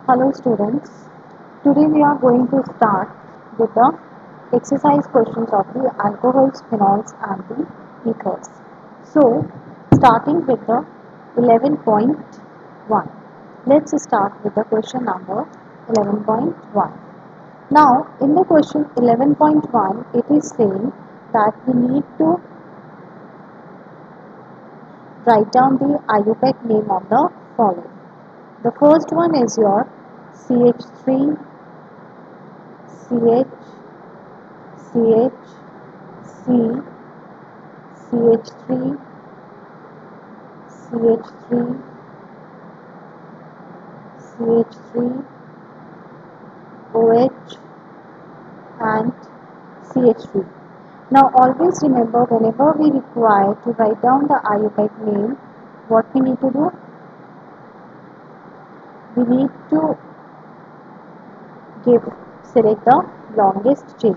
Hello students, today we are going to start with the exercise questions of the alcohols, phenols and the ethers. So, starting with the 11.1. Let's start with the question number 11.1. Now, in the question 11.1, it is saying that we need to write down the IUPAC name of the following. The first one is your CH3, CH, CH, C, CH3, CH3, CH3, OH and CH3. Now always remember, whenever we require to write down the IUPAC name, what we need to do? We need to select the longest chain.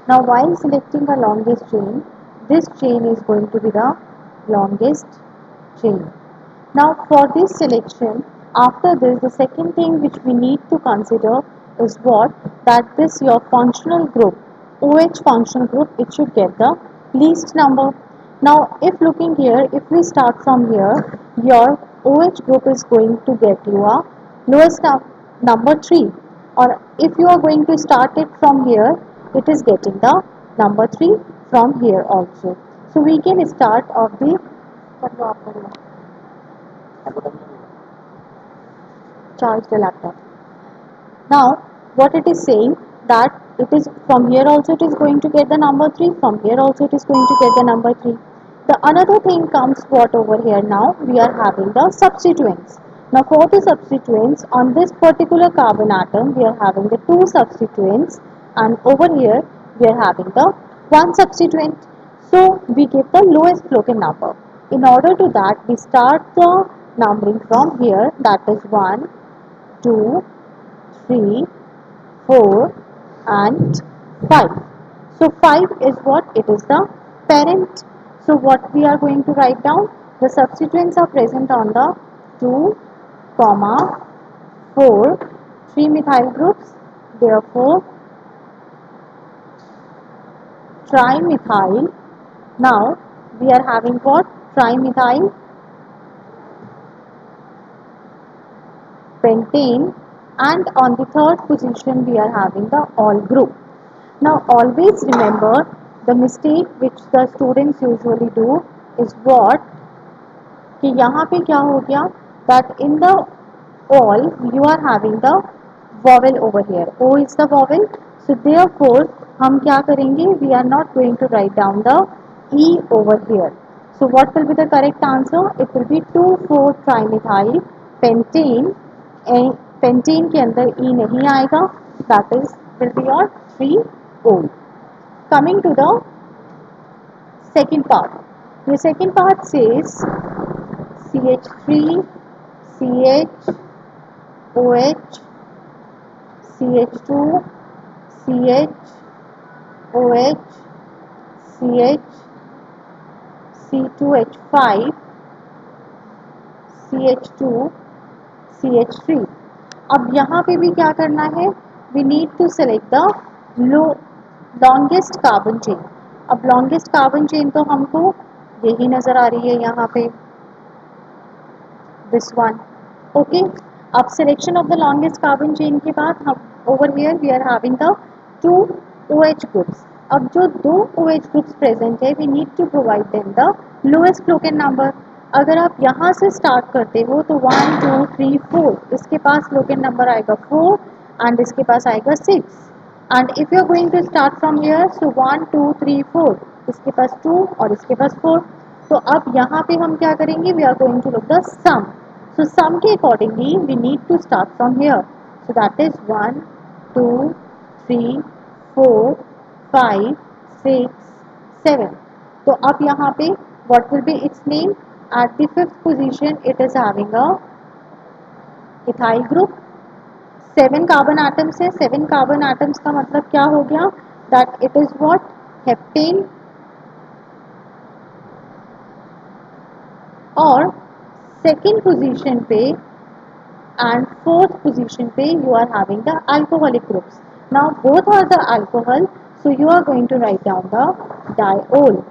Now while selecting the longest chain, this chain is going to be the longest chain. Now for this selection, after this, the second thing which we need to consider is what? That this your functional group, OH functional group, it should get the least number. Now if looking here, if we start from here, your OH group is going to get you a lowest number 3, or if you are going to start it from here, it is getting the number 3 from here also. So we can start of the charge the laptop. Now, what it is saying, that it is from here also it is going to get the number 3, from here also it is going to get the number 3. The another thing comes what over here. Now we are having the substituents. Now for the substituents, on this particular carbon atom we are having the 2 substituents, and over here we are having the 1 substituent. So we get the lowest Floquin number. In order to that, we start the numbering from here, that is 1, 2, 3, 4 and 5. So 5 is what? It is the parent. So what we are going to write down? The substituents are present on the 2, 4, 3 methyl groups. Therefore, trimethyl. Now we are having what? Trimethyl pentane, and on the third position we are having the all group. Now always remember, the mistake which the students usually do is what, कि यहाँ पे क्या हो गया, that in the all you are having the vowel over here. O is the vowel, so therefore हम क्या करेंगे, we are not going to write down the E over here. So what will be the correct answer? It will be 2,4 trimethyl pentane. Pentane के अंदर E नहीं आएगा, that is will be your 3O. Coming to the second part. The second part says CH3, CH, OH, CH2, CH, OH, CH, C2H5, CH2, CH3. अब यहाँ पे भी क्या करना है? We need to select the longest carbon chain. अब longest carbon chain तो हमको यही नज़र आ रही है यहाँ पे, this one. Okay. अब selection of the longest carbon chain के बाद हम over here we are having the 2 OH groups. अब जो 2 OH groups present है, we need to provide them the lowest Floquin number. अगर आप यहाँ से start करते हो तो 1, 2, 3, 4, इसके पास Floquin number आएगा 4 and इसके पास आएगा 6. And if you are going to start from here, so 1, 2, 3, 4, इसके पास 2 और इसके पास 4. तो अब यहाँ पे हम क्या करेंगे? We are going to look the sum. So sum के accordingly we need to start from here. So that is 1, 2, 3, 4, 5, 6, 7. तो अब यहाँ पे what will be its name? At the 5th position it is having a ethyl group. 7 carbon atoms है. 7 carbon atoms का मतलब क्या हो गया? That it is what? Heptane. और सेकेंड पोजीशन पे and fourth position पे you are having the alcoholic groups. Now both are the alcohol, so you are going to write down the diol.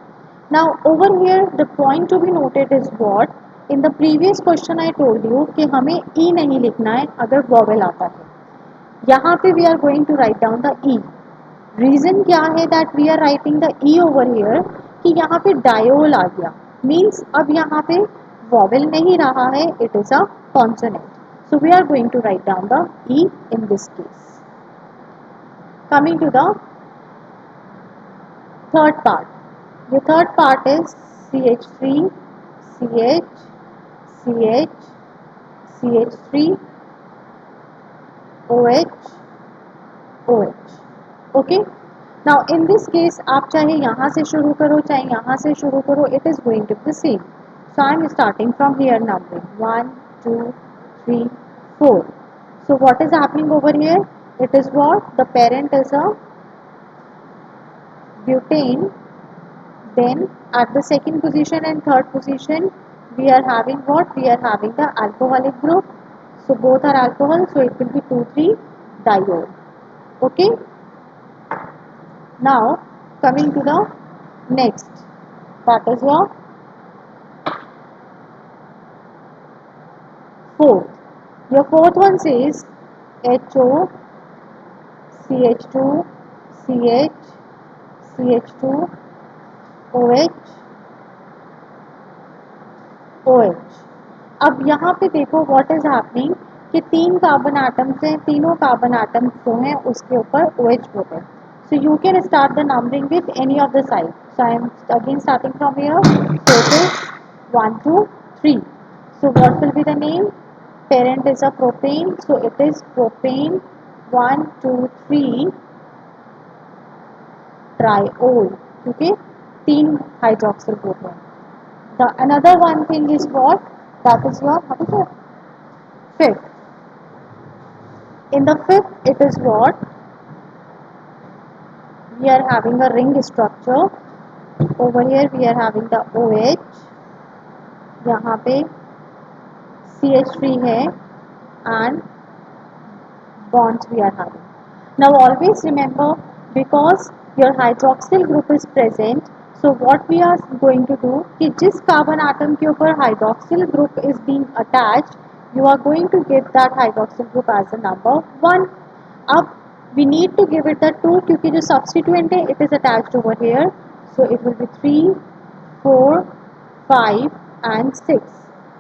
Now over here the point to be noted is what? In the previous question I told you कि हमें e नहीं लिखना है अगर vowel आता है. यहाँ पे we are going to write down the e. Reason क्या है that we are writing the e over here कि यहाँ पे डायोल आ गया मीन्स अब यहाँ पे वॉवेल नहीं रहा है it is a consonant so we are going to write down the e in this case coming to the third part the third part is CH3 CH CH CH3 OH OH okay now in this case आप चाहे यहाँ से शुरू करो चाहे यहाँ से शुरू करो it is going to be same so I am starting from here numbering 1 2 3 4 so what is happening over here it is what the parent is a butane then at the second position and third position we are having what we are having the alcoholic group so both are alcohol so it will be 2 3 diol okay. Now coming to the next, that is your fourth. Your fourth one says HO, CH2, CH, CH2, OH, OH. अब यहाँ पे देखो what is happening कि तीन carbon atoms हैं तीनों carbon atoms जो हैं उसके ऊपर OH ग्रुप है. So you can start the numbering with any of the side. So I am again starting from here. So it is 1, 2, 3. So what will be the name? Parent is a propane. So it is propane 1, 2, 3 triol. Okay, तीन hydroxyl group है. The another one thing is what? That is your what is it? Fifth. In the fifth, it is what? We are having a ring structure. Over here we are having the OH. यहाँ पे CH3 है and bonds we are having. Now always remember because your hydroxyl group is present, so what we are going to do कि जिस carbon atom के ऊपर hydroxyl group is being attached, you are going to give that hydroxyl group as a number 1. अब we need to give it the 2 क्योंकि जो substituent है it is attached over here, so it will be 3, 4, 5 and 6.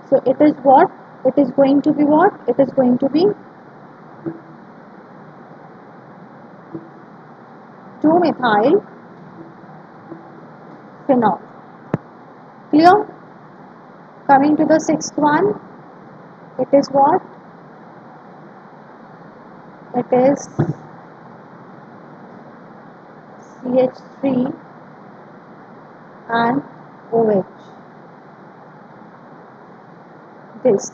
So it is what? It is going to be what? It is going to be 2-methyl phenol. Clear? Coming to the sixth one, it is what? It is CH3 and OH. This.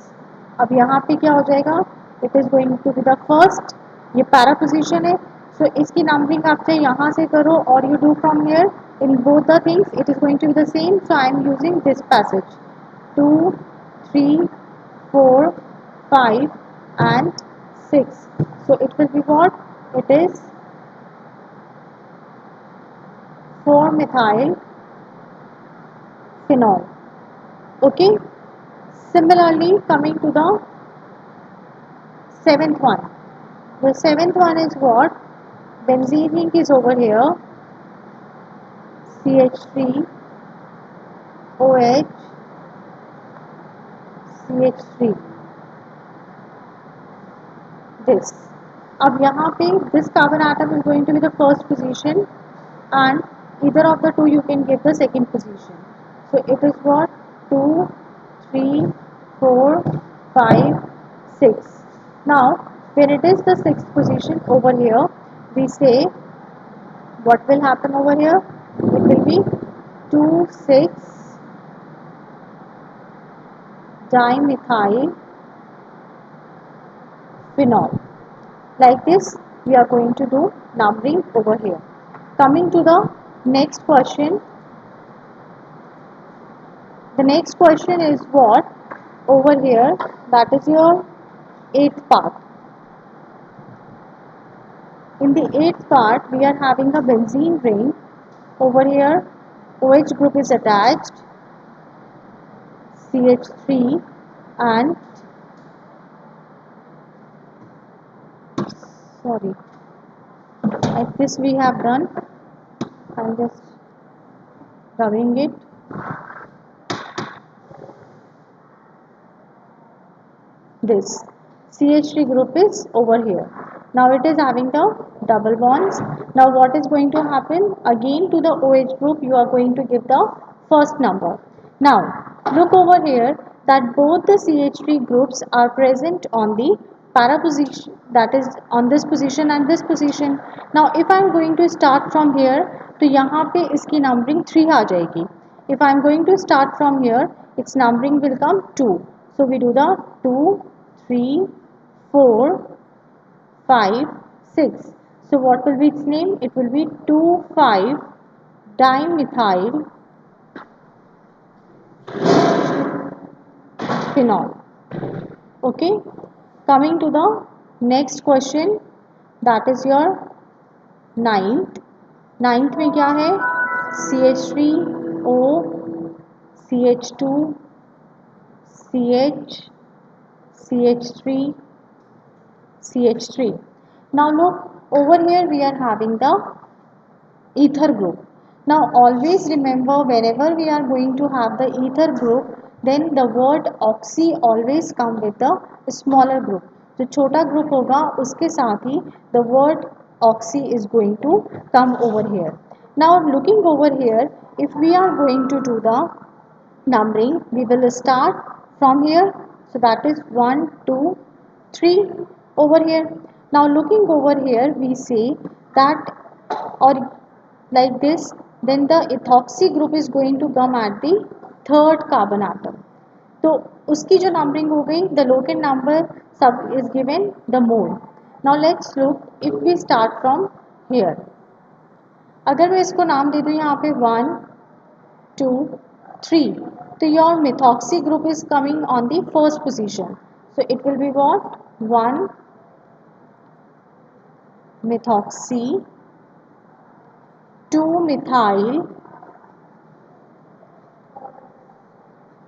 अब यहाँ पे क्या हो जाएगा? It is going to be the first. ये para position है. So इसकी numbering आप चाहे यहाँ से करो और you do from here. In both the things, it is going to be the same. So I am using this passage. 2, 3, 4, 5 and 6. So it will be what? It is 4-methyl phenol. Okay. Similarly, coming to the seventh one. The seventh one is what? Benzene ring is over here. CH3, OH, CH3. This. अब यहाँ पे this carbon atom is going to be the first position and either of the two you can give the second position. So it is what? 2, 3, 4, 5, 6. Now when it is the sixth position over here, we say what will happen over here? It will be 2, 6 dimethyl phenol. Like this we are going to do numbering over here. Coming to the next question. The next question is what? Over here, that is your eighth part. In the eighth part, we are having a benzene ring. Over here, OH group is attached, CH3, and sorry, like this we have done. I'm just rubbing it. This CH3 group is over here. Now it is having the double bonds. Now what is going to happen? Again to the OH group you are going to give the first number. Now look over here that both the CH3 groups are present on the para position, that is on this position and this position. Now if I am going to start from here तो यहाँ पे इसकी numbering 3 आ जाएगी. If I am going to start from here, its numbering will come 2. So we do the 2, 3, 4, 5, 6. So what will be its name? It will be 2,5 dimethyl phenol. Okay. Coming to the next question, that is your ninth. Ninth में क्या है? CH3O, CH2, CH, CH3, CH3. Now look over here we are having the ether group. Now always remember whenever we are going to have the ether group, then the word oxy always come with the smaller group. जो छोटा group होगा उसके साथ ही the word oxy is going to come over here. Now looking over here, if we are going to do the numbering, we will start from here. So that is 1, 2, 3 over here. Now looking over here, we say that or like this, then the ethoxy group is going to come at the third carbon atom. तो उसकी जो numbering हो गई, the locate number sub is given the mole. Now let's look if we start from here. अगर मैं इसको नाम दे दूँ यहाँ पे 1, 2, 3, तो your methoxy group is coming on the first position. So it will be what? 1 methoxy, 2 methyl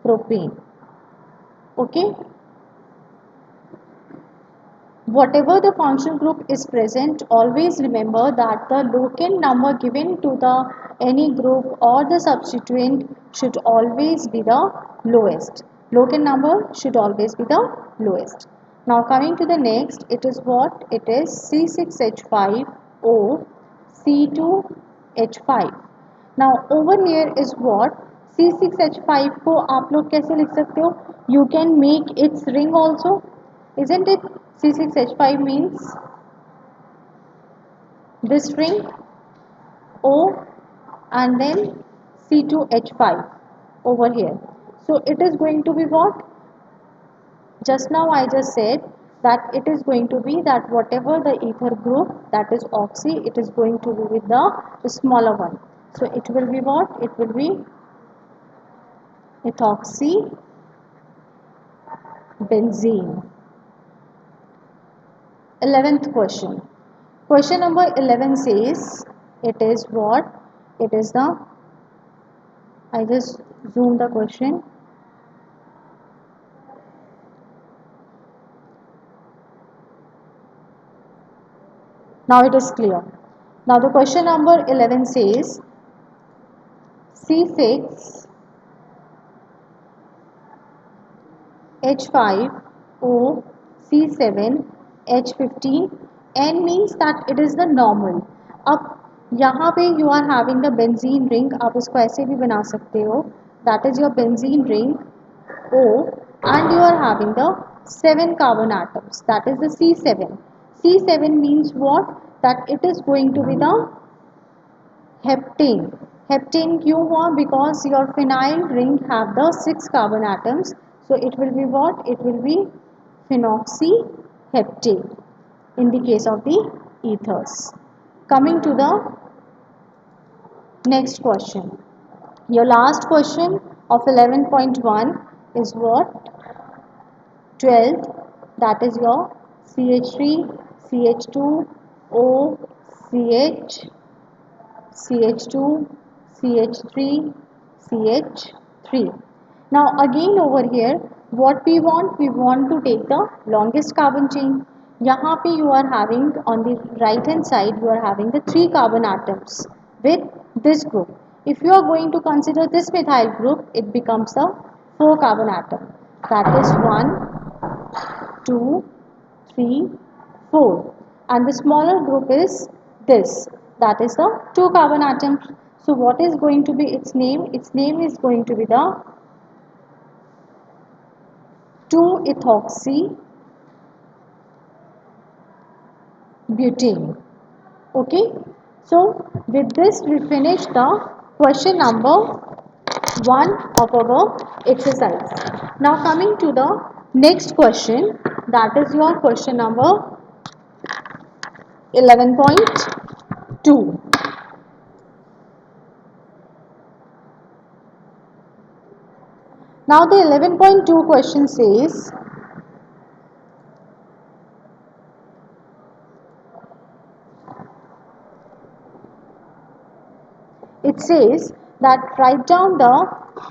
propane. Okay, whatever the functional group is present, always remember that the locant number given to the any group or the substituent should always be the lowest. Locant number should always be the lowest. Now coming to the next, it is what? It is C6H5O C2H5. Now over here is what? C6H5 को आप लोग कैसे लिख सकते हो? You can make its ring also, isn't it? C6H5 means this ring O and then C2H5 over here. So it is going to be what? Just now I just said that it is going to be that whatever the ether group, that is oxy, it is going to be with the smaller one. So it will be what? It will be ethoxy benzene. 11th question. Question number 11 says, it is what? It is the, I just zoom the question. Now it is clear. Now the question number 11 says, C6 H5O C7 H15. N means that it is the normal. अब यहाँ पे you are having the benzene ring, आप इसको ऐसे भी बना सकते हो. That is your benzene ring O, and you are having the 7 carbon atoms. That is the C7. C7 means what? That it is going to be the heptane. Heptane क्यों हुआ? Because your phenyl ring have the 6 carbon atoms. So it will be what? It will be phenoxyheptane in the case of the ethers. Coming to the next question. Your last question of 11.1 is what? 12th. that is your CH3, CH2, O, CH, CH2, CH3, CH3. Now again over here, what we want to take the longest carbon chain. यहाँ पे you are having on the right hand side, you are having the 3 carbon atoms with this group. If you are going to consider this methyl group, it becomes a 4 carbon atom. That is 1, 2, 3, 4, and the smaller group is this, that is the 2 carbon atom. So what is going to be its name? Its name is going to be the 2-ethoxy butane. Okay, so with this we finish the question number 1 of our exercise. Now coming to the next question, that is your question number 11.2. Now the 11.2 question says, it says that write down the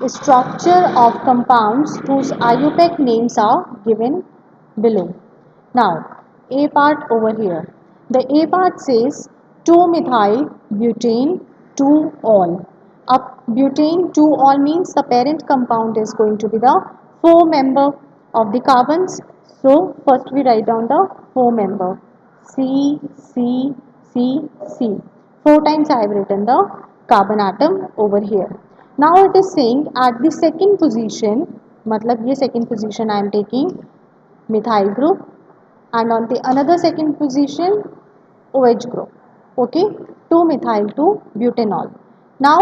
structure of compounds whose IUPAC names are given below. Now, A part over here. The A part says 2-methyl butane 2-ol. Up butane 2-ol means the parent compound is going to be the 4 member of the carbons. So first we write down the 4 member, C, C, C, C. 4 times I have written the carbon atom over here. Now it is saying at the second position, matlab ye second position I am taking methyl group, and on the another second position OH group. Okay, 2-methyl to butanol. Now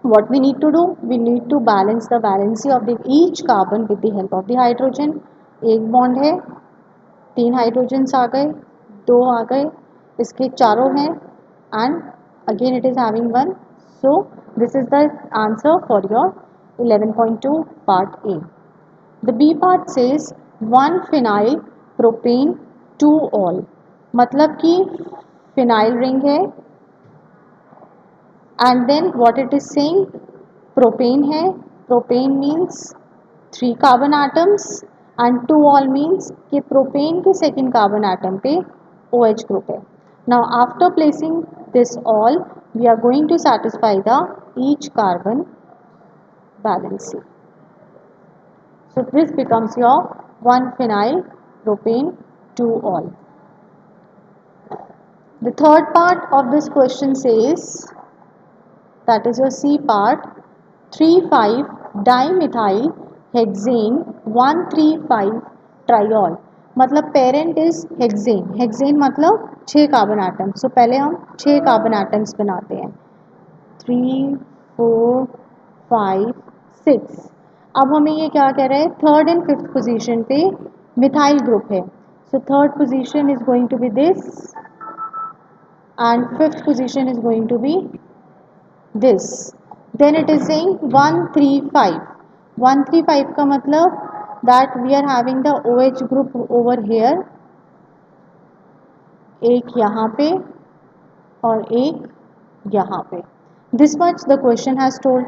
what we need to do, we need to balance the valency of the each carbon with the help of the hydrogen. एक bond है, 3 hydrogens आ गए, 2 आ गए, इसके चारों हैं, and again it is having 1. So this is the answer for your 11.2 part A. The B part says 1 phenyl propane 2-ol. मतलब कि phenyl ring है, and then what it is saying, propane है, propane means 3 carbon atoms, and 2-ol means कि propane के second carbon atom पे OH group है. Now after placing this all, we are going to satisfy the each carbon valency. So this becomes your 1 phenyl propane 2-ol. The third part of this question says, that is your C part, 3,5-dimethyl hexane 1,3,5 triol. मतलब parent is hexane. Hexane मतलब 6 carbon atom. सो पहले हम 6 carbon atoms बनाते हैं, 3, 4, 5, 6. अब हमें ये क्या कह रहा है, थर्ड एंड फिफ्थ पोजीशन पे मिथाइल ग्रुप है. So third position is going to be this, and fifth position is going to be this. Then it is saying 135. 135 का मतलब that we are having the OH group over here, एक यहाँ पे और एक यहाँ पे. This much the question has told.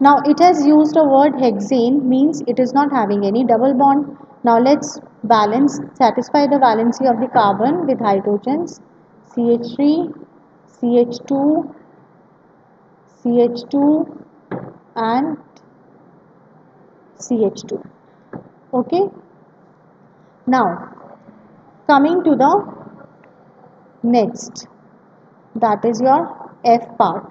Now it has used a word hexane, means it is not having any double bond. Now let's balance, satisfy the valency of the carbon with hydrogens, CH3, CH2, CH2 and CH2. Okay, now coming to the next, that is your F part.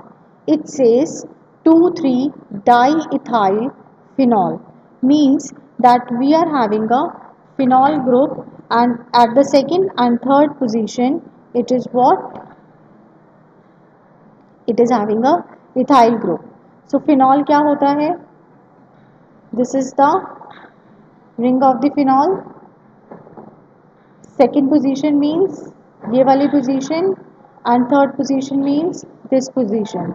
It says 2,3-diethyl phenol, means that we are having a phenol group, and at the second and third position it is what, it is having a ethyl group. So phenol क्या होता है, this is the ring of the phenol. Second position means ये वाली position, and third position means this position.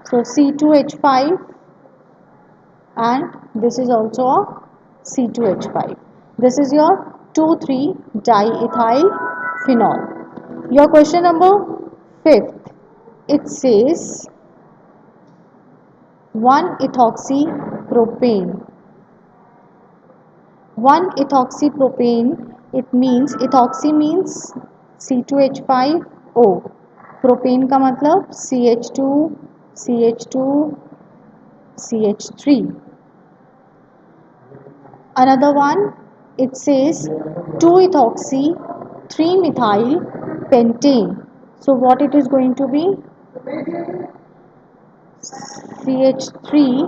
So C2H5, and this is also a C2H5. This is your 2,3 diethyl phenol. Your question number 5th, it says 1 ethoxypropane. 1 ethoxypropane, it means ethoxy means C2H5O, propane का मतलब CH2 CH2 CH3. Another one, it says 2 ethoxy 3 methyl pentane. So what it is going to be? CH3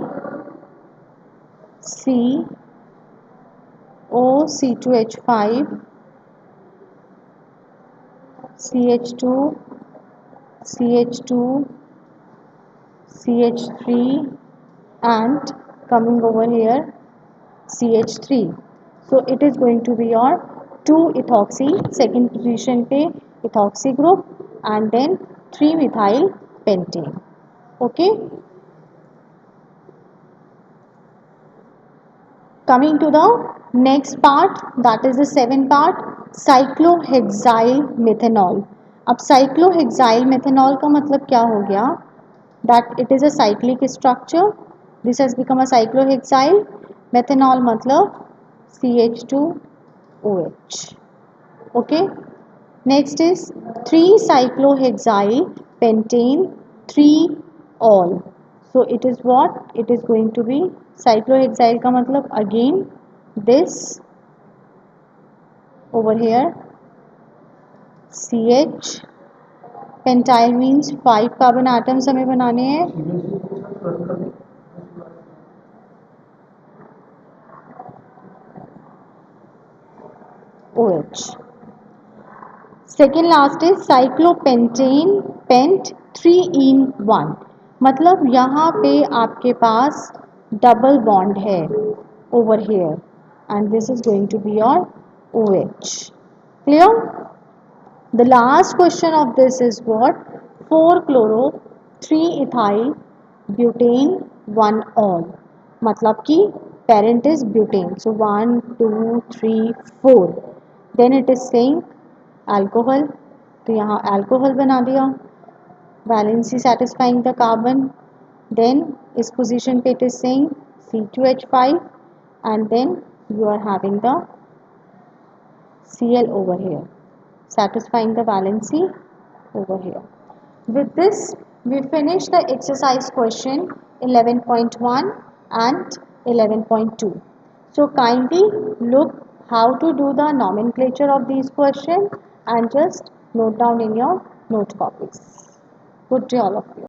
C O C2H5 CH2 CH2 CH3 and coming over here CH3. So it is going to be your 2 ethoxy, second position पे ethoxy group and then 3 methyl pentane. Okay. Coming to the next part, that is the 7th part, cyclohexyl methanol. अब cyclohexyl methanol का मतलब क्या हो गया? That it is a cyclic structure. This has become a cyclohexyl. Methanol मतलब CH2OH. Okay. Next is 3 cyclohexyl pentane 3 all. So it is what? It is going to be cyclohexyl का मतलब again this over here CH, pentyl means 5 carbon atoms हमें बनाने हैं. OH. Second last is cyclopentane pent 3 in 1. मतलब यहाँ पे आपके पास डबल बॉन्ड है over here and this is going to be your OH. Clear? The last question of this is what? 4 chloro 3 ethyl butane 1 all. मतलब कि parent is butane. So 1 2 3 4. Then it is saying alcohol, तो यहाँ alcohol बना दिया, valency satisfying the carbon. Then इस position पे it is saying C2H5 and then you are having the Cl over here satisfying the valency over here. With this we finish the exercise question 11.1 and 11.2. So kindly look how to do the nomenclature of these questions and just note down in your note copies. Good day all of you.